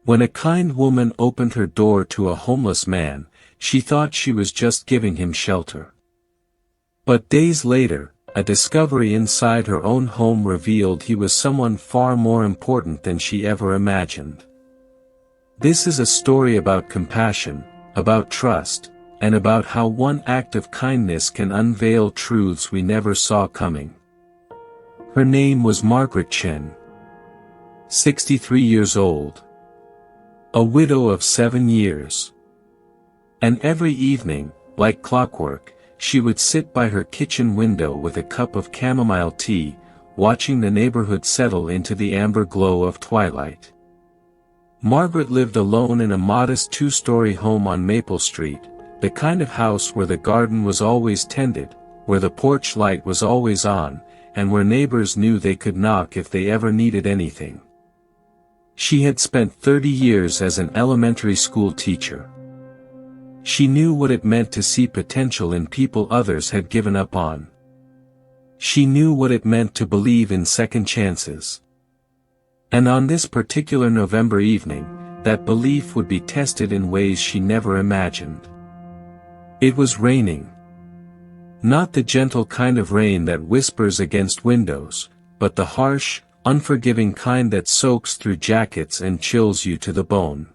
When a kind woman opened her door to a homeless man, she thought she was just giving him shelter. But days later, a discovery inside her own home revealed he was someone far more important than she ever imagined. This is a story about compassion, about trust, and about how one act of kindness can unveil truths we never saw coming. Her name was Margaret Chen. 63 years old. A widow of 7 years. And every evening, like clockwork, she would sit by her kitchen window with a cup of chamomile tea, watching the neighborhood settle into the amber glow of twilight. Margaret lived alone in a modest 2-story home on Maple Street, the kind of house where the garden was always tended, where the porch light was always on, and where neighbors knew they could knock if they ever needed anything. She had spent 30 years as an elementary school teacher. She knew what it meant to see potential in people others had given up on. She knew what it meant to believe in second chances. And on this particular November evening, that belief would be tested in ways she never imagined. It was raining. Not the gentle kind of rain that whispers against windows, but the harsh, unforgiving kind that soaks through jackets and chills you to the bone.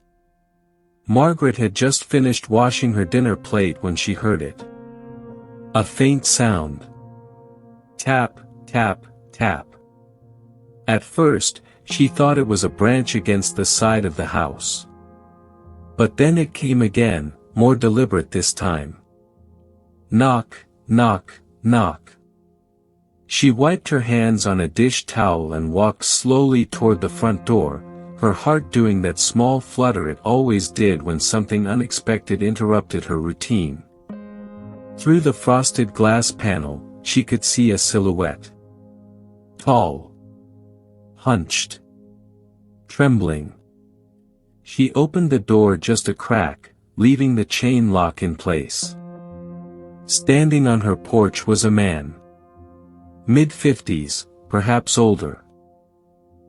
Margaret had just finished washing her dinner plate when she heard it. A faint sound. Tap, tap, tap. At first, she thought it was a branch against the side of the house. But then it came again, more deliberate this time. Knock, knock, knock. She wiped her hands on a dish towel and walked slowly toward the front door, her heart doing that small flutter it always did when something unexpected interrupted her routine. Through the frosted glass panel, she could see a silhouette. Tall. Hunched. Trembling. She opened the door just a crack, leaving the chain lock in place. Standing on her porch was a man. Mid-50s, perhaps older.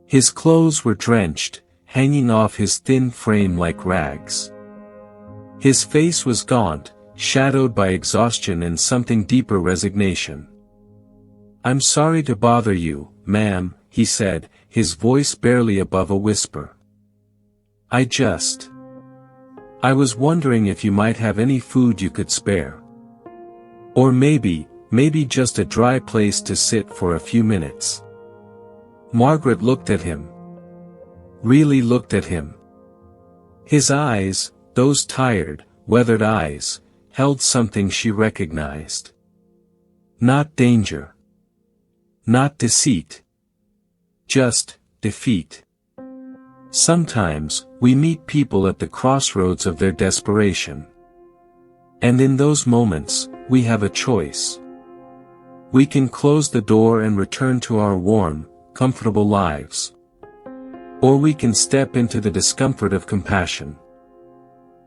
His clothes were drenched, hanging off his thin frame like rags. His face was gaunt, shadowed by exhaustion and something deeper resignation. "I'm sorry to bother you, ma'am," he said, his voice barely above a whisper. I was wondering if you might have any food you could spare. Or maybe just a dry place to sit for a few minutes." Margaret looked at him. Really looked at him. His eyes, those tired, weathered eyes, held something she recognized. Not danger. Not deceit. Just defeat. Sometimes, we meet people at the crossroads of their desperation. And in those moments, we have a choice. We can close the door and return to our warm, comfortable lives. Or we can step into the discomfort of compassion.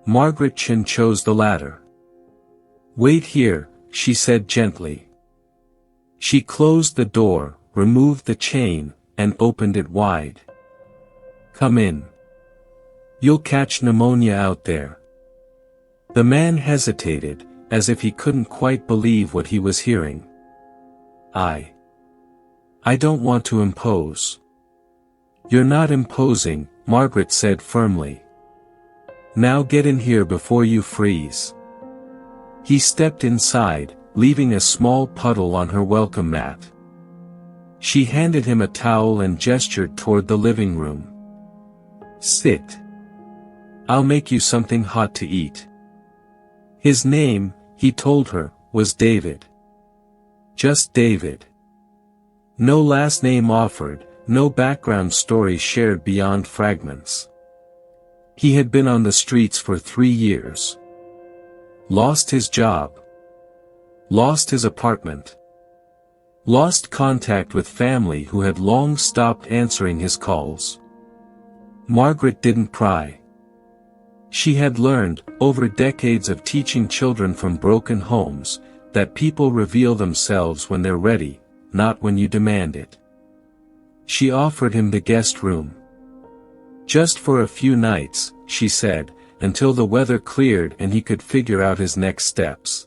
Margaret Chen chose the latter. "Wait here," she said gently. She closed the door, removed the chain, and opened it wide. "Come in. You'll catch pneumonia out there." The man hesitated, as if he couldn't quite believe what he was hearing. I don't want to impose." "You're not imposing," Margaret said firmly. "Now get in here before you freeze." He stepped inside, leaving a small puddle on her welcome mat. She handed him a towel and gestured toward the living room. "Sit. I'll make you something hot to eat." His name, he told her, was David. Just David. No last name offered, no background story shared beyond fragments. He had been on the streets for 3 years. Lost his job. Lost his apartment. Lost contact with family who had long stopped answering his calls. Margaret didn't pry. She had learned, over decades of teaching children from broken homes, that people reveal themselves when they're ready, not when you demand it. She offered him the guest room. Just for a few nights, she said, until the weather cleared and he could figure out his next steps.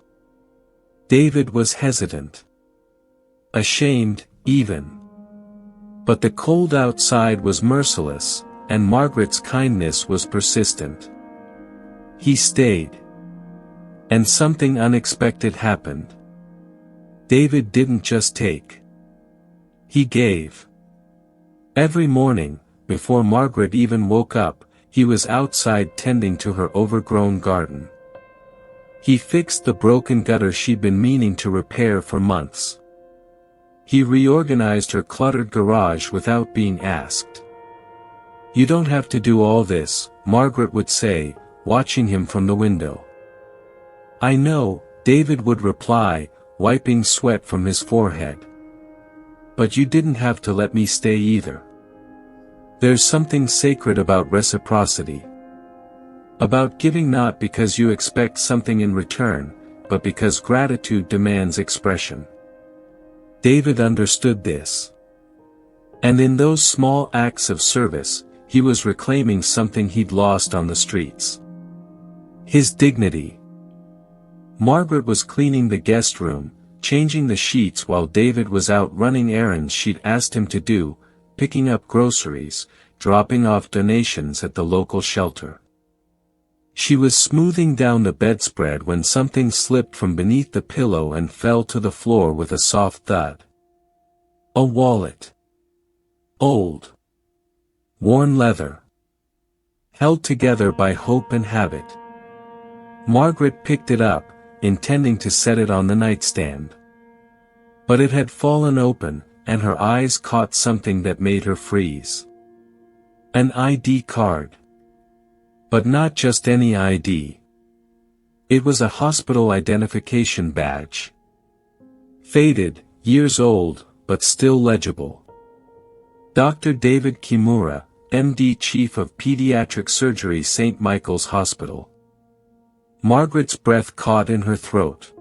David was hesitant. Ashamed, even. But the cold outside was merciless, and Margaret's kindness was persistent. He stayed. And something unexpected happened. David didn't just take. He gave. Every morning, before Margaret even woke up, he was outside tending to her overgrown garden. He fixed the broken gutter she'd been meaning to repair for months. He reorganized her cluttered garage without being asked. "You don't have to do all this," Margaret would say, watching him from the window. "I know," David would reply, wiping sweat from his forehead. "But you didn't have to let me stay either. There's something sacred about reciprocity. About giving not because you expect something in return, but because gratitude demands expression." David understood this. And in those small acts of service, he was reclaiming something he'd lost on the streets. His dignity. Margaret was cleaning the guest room, changing the sheets while David was out running errands she'd asked him to do, picking up groceries, dropping off donations at the local shelter. She was smoothing down the bedspread when something slipped from beneath the pillow and fell to the floor with a soft thud. A wallet. Old. Worn leather. Held together by hope and habit. Margaret picked it up, intending to set it on the nightstand. But it had fallen open, and her eyes caught something that made her freeze. An ID card. But not just any ID. It was a hospital identification badge. Faded, years old, but still legible. Dr. David Kimura, MD Chief of Pediatric Surgery, St. Michael's Hospital. Margaret's breath caught in her throat.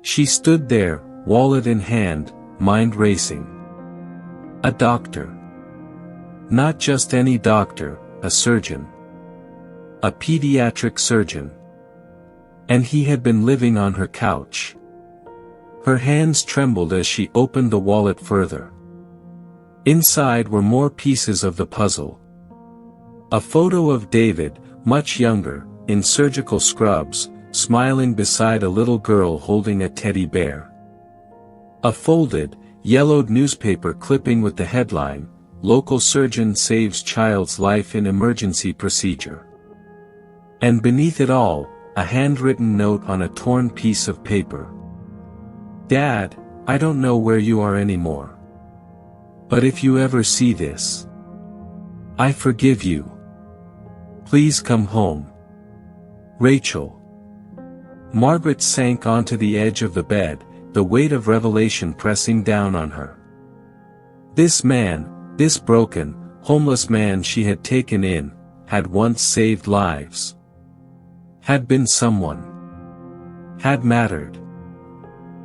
She stood there, wallet in hand, mind racing. A doctor. Not just any doctor, a surgeon. A pediatric surgeon. And he had been living on her couch. Her hands trembled as she opened the wallet further. Inside were more pieces of the puzzle. A photo of David, much younger, in surgical scrubs, smiling beside a little girl holding a teddy bear. A folded, yellowed newspaper clipping with the headline, "Local Surgeon Saves Child's Life in Emergency Procedure." And beneath it all, a handwritten note on a torn piece of paper. "Dad, I don't know where you are anymore. But if you ever see this, I forgive you. Please come home. Rachel." Margaret sank onto the edge of the bed, the weight of revelation pressing down on her. This man, this broken, homeless man she had taken in, had once saved lives. Had been someone. Had mattered.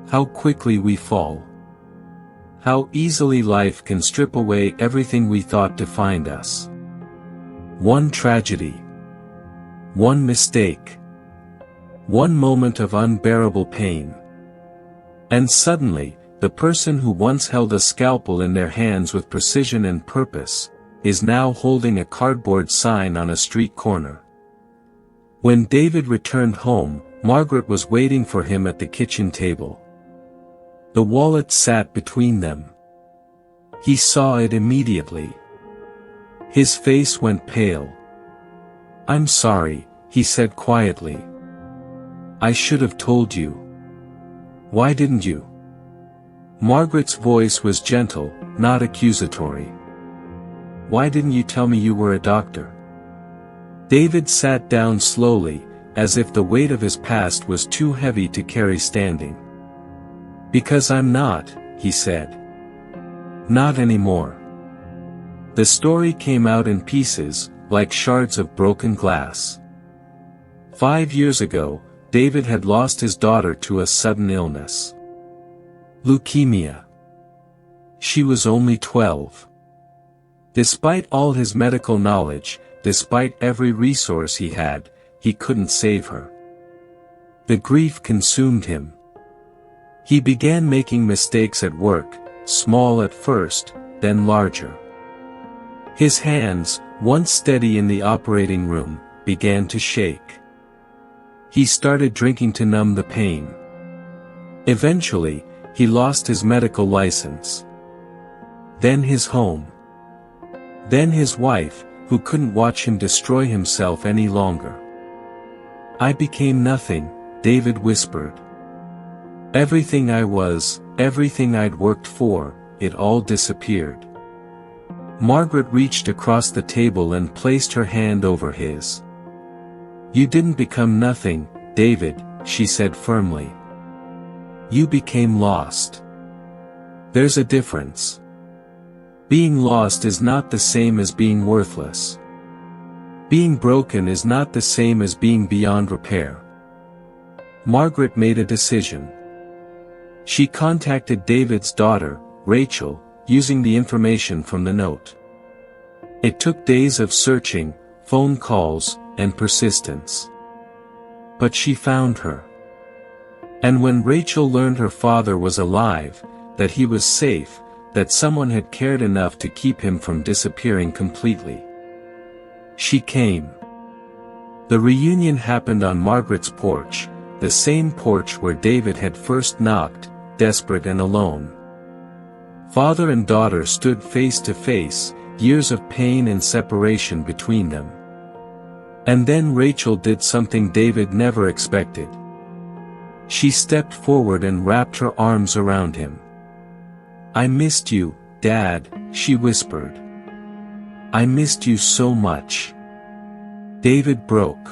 How quickly we fall. How easily life can strip away everything we thought defined us. One tragedy. One mistake. One moment of unbearable pain. And suddenly, the person who once held a scalpel in their hands with precision and purpose, is now holding a cardboard sign on a street corner. When David returned home, Margaret was waiting for him at the kitchen table. The wallet sat between them. He saw it immediately. His face went pale. "I'm sorry," he said quietly. "I should have told you." "Why didn't you?" Margaret's voice was gentle, not accusatory. "Why didn't you tell me you were a doctor?" David sat down slowly, as if the weight of his past was too heavy to carry standing. "Because I'm not," he said. "Not anymore." The story came out in pieces, like shards of broken glass. 5 years ago, David had lost his daughter to a sudden illness. Leukemia. She was only 12. Despite all his medical knowledge, despite every resource he had, he couldn't save her. The grief consumed him. He began making mistakes at work, small at first, then larger. His hands, once steady in the operating room, began to shake. He started drinking to numb the pain. Eventually, he lost his medical license. Then his home. Then his wife, who couldn't watch him destroy himself any longer. "I became nothing," David whispered. "Everything I was, everything I'd worked for, it all disappeared." Margaret reached across the table and placed her hand over his. "You didn't become nothing, David," she said firmly. "You became lost. There's a difference. Being lost is not the same as being worthless. Being broken is not the same as being beyond repair." Margaret made a decision. She contacted David's daughter, Rachel, using the information from the note. It took days of searching, phone calls, and persistence. But she found her. And when Rachel learned her father was alive, that he was safe, that someone had cared enough to keep him from disappearing completely, she came. The reunion happened on Margaret's porch, the same porch where David had first knocked, desperate and alone. Father and daughter stood face to face, years of pain and separation between them. And then Rachel did something David never expected. She stepped forward and wrapped her arms around him. "I missed you, Dad," she whispered. "I missed you so much." David broke.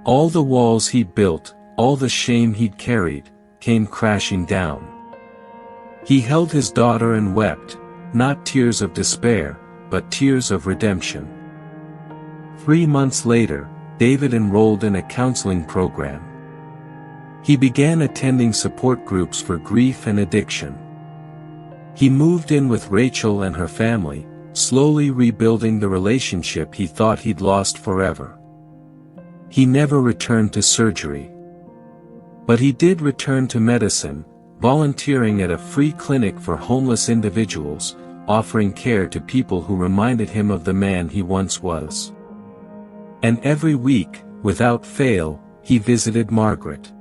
All the walls he'd built, all the shame he'd carried, came crashing down. He held his daughter and wept, not tears of despair, but tears of redemption. 3 months later, David enrolled in a counseling program. He began attending support groups for grief and addiction. He moved in with Rachel and her family, slowly rebuilding the relationship he thought he'd lost forever. He never returned to surgery. But he did return to medicine, volunteering at a free clinic for homeless individuals, offering care to people who reminded him of the man he once was. And every week, without fail, he visited Margaret.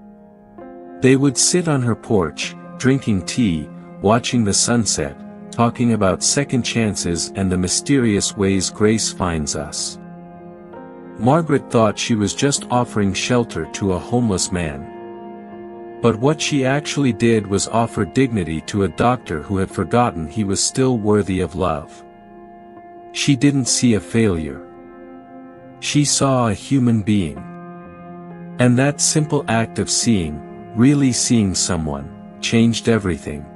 They would sit on her porch, drinking tea, watching the sunset, talking about second chances and the mysterious ways grace finds us. Margaret thought she was just offering shelter to a homeless man. But what she actually did was offer dignity to a doctor who had forgotten he was still worthy of love. She didn't see a failure. She saw a human being. And that simple act of seeing, really seeing someone, changed everything.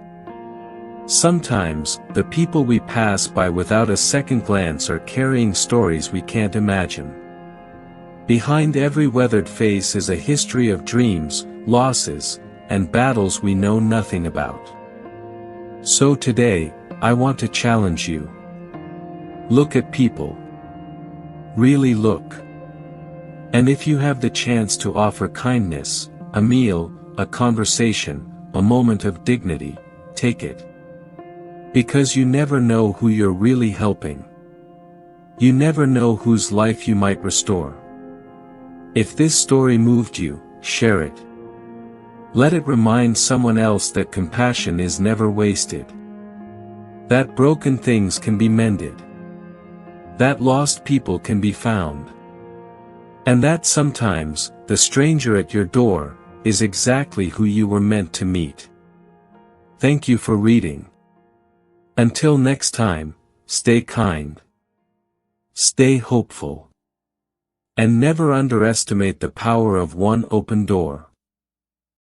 Sometimes, the people we pass by without a second glance are carrying stories we can't imagine. Behind every weathered face is a history of dreams, losses, and battles we know nothing about. So today, I want to challenge you. Look at people. Really look. And if you have the chance to offer kindness, a meal, a conversation, a moment of dignity, take it. Because you never know who you're really helping. You never know whose life you might restore. If this story moved you, share it. Let it remind someone else that compassion is never wasted. That broken things can be mended. That lost people can be found. And that sometimes, the stranger at your door, is exactly who you were meant to meet. Thank you for reading. Until next time, stay kind. Stay hopeful. And never underestimate the power of one open door.